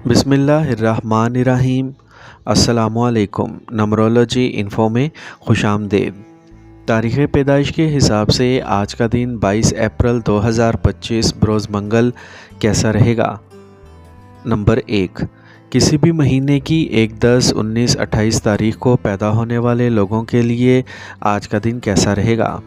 بسم اللہ الرحمن الرحیم۔ السلام علیکم۔ نمرولوجی انفو میں خوش آمدید۔ تاریخ پیدائش کے حساب سے آج کا دن 22 اپریل 2025 بروز منگل کیسا رہے گا؟ نمبر 1، کسی بھی مہینے کی 1، 10، 19، 28 تاریخ کو پیدا ہونے والے لوگوں کے لیے آج کا دن کیسا رہے گا؟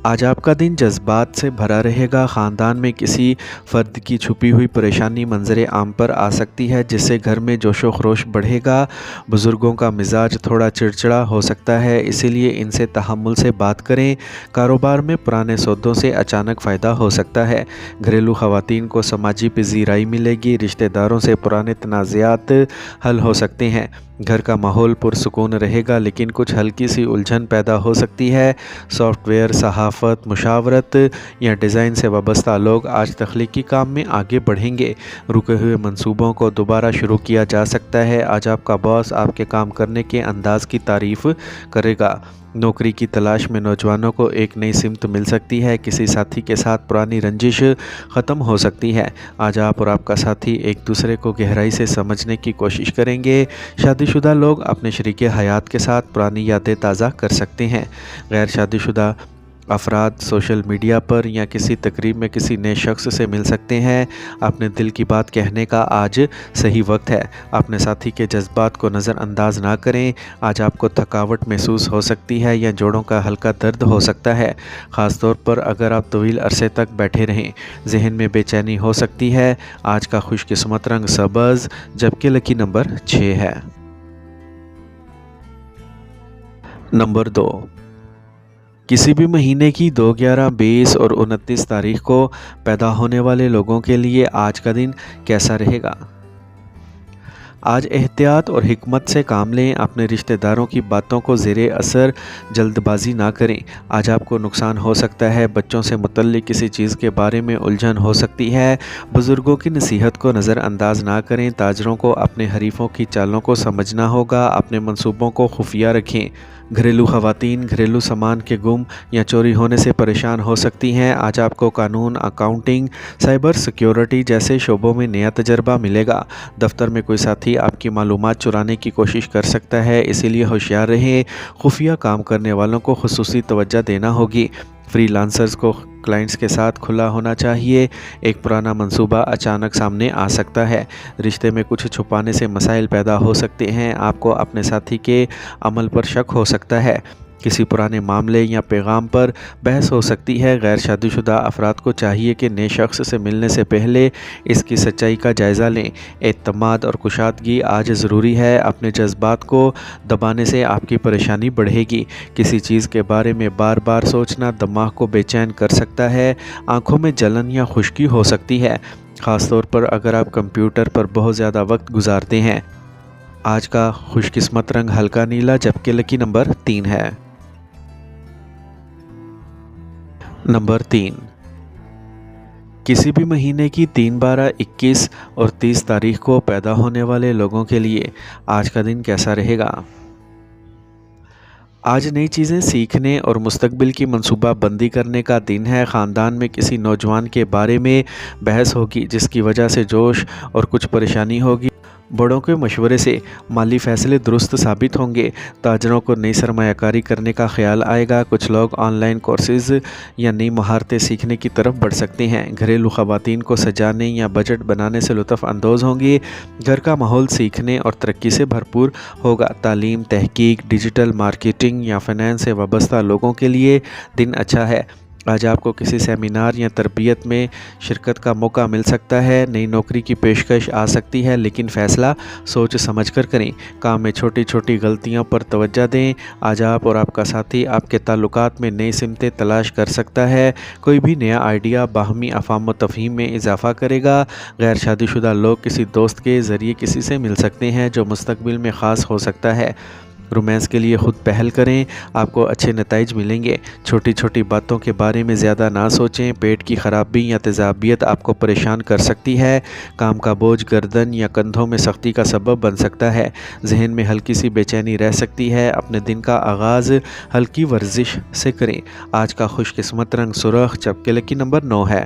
آج آپ کا دن جذبات سے بھرا رہے گا۔ خاندان میں کسی فرد کی چھپی ہوئی پریشانی منظر عام پر آ سکتی ہے، جس سے گھر میں جوش و خروش بڑھے گا۔ بزرگوں کا مزاج تھوڑا چڑچڑا ہو سکتا ہے، اسی لیے ان سے تحمل سے بات کریں۔ کاروبار میں پرانے سودوں سے اچانک فائدہ ہو سکتا ہے۔ گھریلو خواتین کو سماجی پذیرائی ملے گی۔ رشتہ داروں سے پرانے تنازعات حل ہو سکتے ہیں۔ گھر کا ماحول پرسکون رہے گا، لیکن کچھ ہلکی سی الجھن پیدا ہو سکتی ہے۔ سافٹ ویئر، صحافت، مشاورت یا ڈیزائن سے وابستہ لوگ آج تخلیقی کام میں آگے بڑھیں گے۔ رکے ہوئے منصوبوں کو دوبارہ شروع کیا جا سکتا ہے۔ آج آپ کا باس آپ کے کام کرنے کے انداز کی تعریف کرے گا۔ نوکری کی تلاش میں نوجوانوں کو ایک نئی سمت مل سکتی ہے۔ کسی ساتھی کے ساتھ پرانی رنجش ختم ہو سکتی ہے۔ آج آپ اور آپ کا ساتھی ایک دوسرے کو گہرائی سے سمجھنے کی کوشش کریں گے۔ شادی شدہ لوگ اپنے شریک حیات کے ساتھ پرانی یادیں تازہ کر سکتے ہیں۔ غیر شادی شدہ افراد سوشل میڈیا پر یا کسی تقریب میں کسی نئے شخص سے مل سکتے ہیں۔ اپنے دل کی بات کہنے کا آج صحیح وقت ہے۔ اپنے ساتھی کے جذبات کو نظر انداز نہ کریں۔ آج آپ کو تھکاوٹ محسوس ہو سکتی ہے یا جوڑوں کا ہلکا درد ہو سکتا ہے، خاص طور پر اگر آپ طویل عرصے تک بیٹھے رہیں۔ ذہن میں بے چینی ہو سکتی ہے۔ آج کا خوش قسمت رنگ سبز، جبکہ لکی نمبر 6 ہے۔ نمبر 2، کسی بھی مہینے کی 2، 11، 20 اور 29 تاریخ کو پیدا ہونے والے لوگوں کے لیے آج کا دن کیسا رہے گا؟ آج احتیاط اور حکمت سے کام لیں۔ اپنے رشتہ داروں کی باتوں کو زیر اثر جلد بازی نہ کریں۔ آج آپ کو نقصان ہو سکتا ہے۔ بچوں سے متعلق کسی چیز کے بارے میں الجھن ہو سکتی ہے۔ بزرگوں کی نصیحت کو نظر انداز نہ کریں۔ تاجروں کو اپنے حریفوں کی چالوں کو سمجھنا ہوگا۔ اپنے منصوبوں کو خفیہ رکھیں۔ گھریلو خواتین گھریلو سامان کے گم یا چوری ہونے سے پریشان ہو سکتی ہیں۔ آج آپ کو قانون، اکاؤنٹنگ، سائبر سیکیورٹی جیسے شعبوں میں نیا تجربہ ملے گا۔ دفتر میں کوئی ساتھی آپ کی معلومات چرانے کی کوشش کر سکتا ہے، اسی لیے ہوشیار رہیں۔ خفیہ کام کرنے والوں کو خصوصی توجہ دینا ہوگی۔ فری لانسرز کو کلائنٹس کے ساتھ کھلا ہونا چاہیے۔ ایک پرانا منصوبہ اچانک سامنے آ سکتا ہے۔ رشتے میں کچھ چھپانے سے مسائل پیدا ہو سکتے ہیں۔ آپ کو اپنے ساتھی کے عمل پر شک ہو سکتا ہے۔ کسی پرانے معاملے یا پیغام پر بحث ہو سکتی ہے۔ غیر شادی شدہ افراد کو چاہیے کہ نئے شخص سے ملنے سے پہلے اس کی سچائی کا جائزہ لیں۔ اعتماد اور کشادگی آج ضروری ہے۔ اپنے جذبات کو دبانے سے آپ کی پریشانی بڑھے گی۔ کسی چیز کے بارے میں بار بار سوچنا دماغ کو بے چین کر سکتا ہے۔ آنکھوں میں جلن یا خشکی ہو سکتی ہے، خاص طور پر اگر آپ کمپیوٹر پر بہت زیادہ وقت گزارتے ہیں۔ آج کا خوش قسمت رنگ ہلکا نیلا، جبکہ لکی نمبر 3 ہے۔ نمبر 3، کسی بھی مہینے کی 3، 12، 21 اور 30 تاریخ کو پیدا ہونے والے لوگوں کے لیے آج کا دن کیسا رہے گا؟ آج نئی چیزیں سیکھنے اور مستقبل کی منصوبہ بندی کرنے کا دن ہے۔ خاندان میں کسی نوجوان کے بارے میں بحث ہوگی، جس کی وجہ سے جوش اور کچھ پریشانی ہوگی۔ بڑوں کے مشورے سے مالی فیصلے درست ثابت ہوں گے۔ تاجروں کو نئی سرمایہ کاری کرنے کا خیال آئے گا۔ کچھ لوگ آن لائن کورسز یا نئی مہارتیں سیکھنے کی طرف بڑھ سکتے ہیں۔ گھریلو خواتین کو سجانے یا بجٹ بنانے سے لطف اندوز ہوں گی۔ گھر کا ماحول سیکھنے اور ترقی سے بھرپور ہوگا۔ تعلیم، تحقیق، ڈیجیٹل مارکیٹنگ یا فنانس سے وابستہ لوگوں کے لیے دن اچھا ہے۔ آج آپ کو کسی سیمینار یا تربیت میں شرکت کا موقع مل سکتا ہے۔ نئی نوکری کی پیشکش آ سکتی ہے، لیکن فیصلہ سوچ سمجھ کر کریں۔ کام میں چھوٹی چھوٹی غلطیوں پر توجہ دیں۔ آج آپ اور آپ کا ساتھی آپ کے تعلقات میں نئی سمتیں تلاش کر سکتا ہے۔ کوئی بھی نیا آئیڈیا باہمی افہام و تفہیم میں اضافہ کرے گا۔ غیر شادی شدہ لوگ کسی دوست کے ذریعے کسی سے مل سکتے ہیں، جو مستقبل میں خاص ہو سکتا ہے۔ رومانس کے لیے خود پہل کریں، آپ کو اچھے نتائج ملیں گے۔ چھوٹی چھوٹی باتوں کے بارے میں زیادہ نہ سوچیں۔ پیٹ کی خرابی یا تیزابیت آپ کو پریشان کر سکتی ہے۔ کام کا بوجھ گردن یا کندھوں میں سختی کا سبب بن سکتا ہے۔ ذہن میں ہلکی سی بے چینی رہ سکتی ہے۔ اپنے دن کا آغاز ہلکی ورزش سے کریں۔ آج کا خوش قسمت رنگ سرخ، جبکہ لکی نمبر 9 ہے۔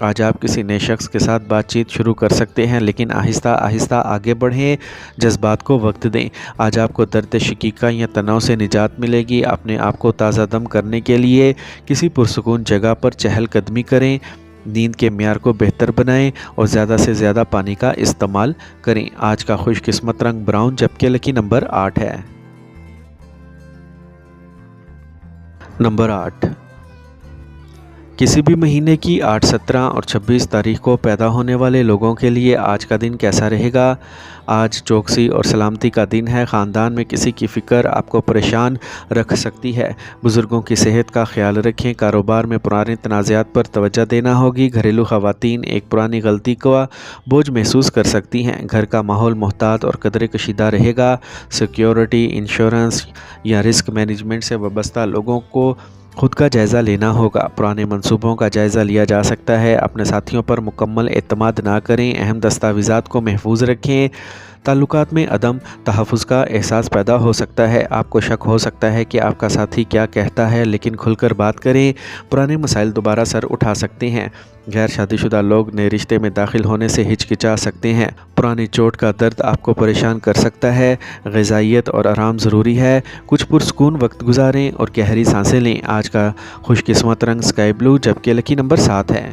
آج آپ کسی نئے شخص کے ساتھ بات چیت شروع کر سکتے ہیں، لیکن آہستہ آہستہ آگے بڑھیں، جذبات کو وقت دیں۔ آج آپ کو درد شقیقہ یا تناؤ سے نجات ملے گی۔ اپنے آپ کو تازہ دم کرنے کے لیے کسی پرسکون جگہ پر چہل قدمی کریں، نیند کے معیار کو بہتر بنائیں اور زیادہ سے زیادہ پانی کا استعمال کریں۔ آج کا خوش قسمت رنگ براؤن، جبکہ لکی نمبر 8 ہے۔ نمبر 8، کسی بھی مہینے کی 8، 17 اور 26 تاریخ کو پیدا ہونے والے لوگوں کے لیے آج کا دن کیسا رہے گا؟ آج چوکسی اور سلامتی کا دن ہے۔ خاندان میں کسی کی فکر آپ کو پریشان رکھ سکتی ہے۔ بزرگوں کی صحت کا خیال رکھیں۔ کاروبار میں پرانے تنازعات پر توجہ دینا ہوگی۔ گھریلو خواتین ایک پرانی غلطی کا بوجھ محسوس کر سکتی ہیں۔ گھر کا ماحول محتاط اور قدرے کشیدہ رہے گا۔ سیکیورٹی، انشورنس یا رسک مینجمنٹ سے وابستہ لوگوں کو خود کا جائزہ لینا ہوگا۔ پرانے منصوبوں کا جائزہ لیا جا سکتا ہے۔ اپنے ساتھیوں پر مکمل اعتماد نہ کریں۔ اہم دستاویزات کو محفوظ رکھیں۔ تعلقات میں عدم تحفظ کا احساس پیدا ہو سکتا ہے۔ آپ کو شک ہو سکتا ہے کہ آپ کا ساتھی کیا کہتا ہے، لیکن کھل کر بات کریں۔ پرانے مسائل دوبارہ سر اٹھا سکتے ہیں۔ غیر شادی شدہ لوگ نئے رشتے میں داخل ہونے سے ہچکچا سکتے ہیں۔ پرانی چوٹ کا درد آپ کو پریشان کر سکتا ہے۔ غذائیت اور آرام ضروری ہے۔ کچھ پرسکون وقت گزاریں اور گہری سانسیں لیں۔ آج کا خوش قسمت رنگ سکائی بلو، جبکہ لکی نمبر 7 ہے۔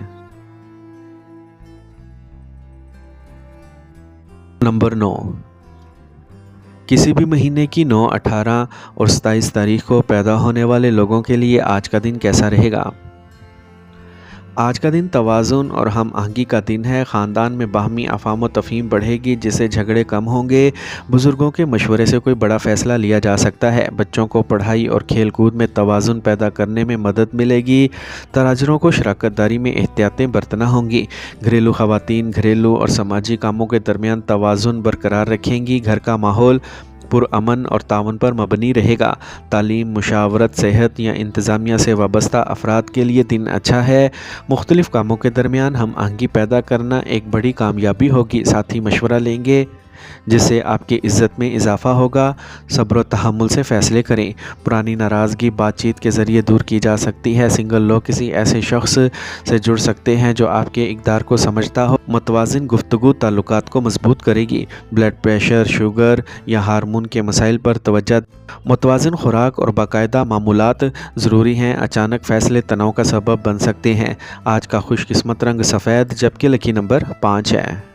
نمبر 9، کسی بھی مہینے کی 9، 18 اور 27 تاریخ کو پیدا ہونے والے لوگوں کے لیے آج کا دن کیسا رہے گا؟ آج کا دن توازن اور ہم آہنگی کا دن ہے۔ خاندان میں باہمی افہام و تفہیم بڑھے گی، جس سے جھگڑے کم ہوں گے۔ بزرگوں کے مشورے سے کوئی بڑا فیصلہ لیا جا سکتا ہے۔ بچوں کو پڑھائی اور کھیل کود میں توازن پیدا کرنے میں مدد ملے گی۔ تاجروں کو شراکت داری میں احتیاطیں برتنا ہوں گی۔ گھریلو خواتین گھریلو اور سماجی کاموں کے درمیان توازن برقرار رکھیں گی۔ گھر کا ماحول پرامن اور تعاون پر مبنی رہے گا۔ تعلیم، مشاورت، صحت یا انتظامیہ سے وابستہ افراد کے لیے دن اچھا ہے۔ مختلف کاموں کے درمیان ہم آہنگی پیدا کرنا ایک بڑی کامیابی ہوگی۔ ساتھی مشورہ لیں گے، جس سے آپ کی عزت میں اضافہ ہوگا۔ صبر و تحمل سے فیصلے کریں۔ پرانی ناراضگی بات چیت کے ذریعے دور کی جا سکتی ہے۔ سنگل لوگ کسی ایسے شخص سے جڑ سکتے ہیں جو آپ کے اقدار کو سمجھتا ہو۔ متوازن گفتگو تعلقات کو مضبوط کرے گی۔ بلڈ پریشر، شوگر یا ہارمون کے مسائل پر توجہ۔ متوازن خوراک اور باقاعدہ معمولات ضروری ہیں۔ اچانک فیصلے تناؤ کا سبب بن سکتے ہیں۔ آج کا خوش قسمت رنگ سفید، جبکہ لکی نمبر 5 ہے۔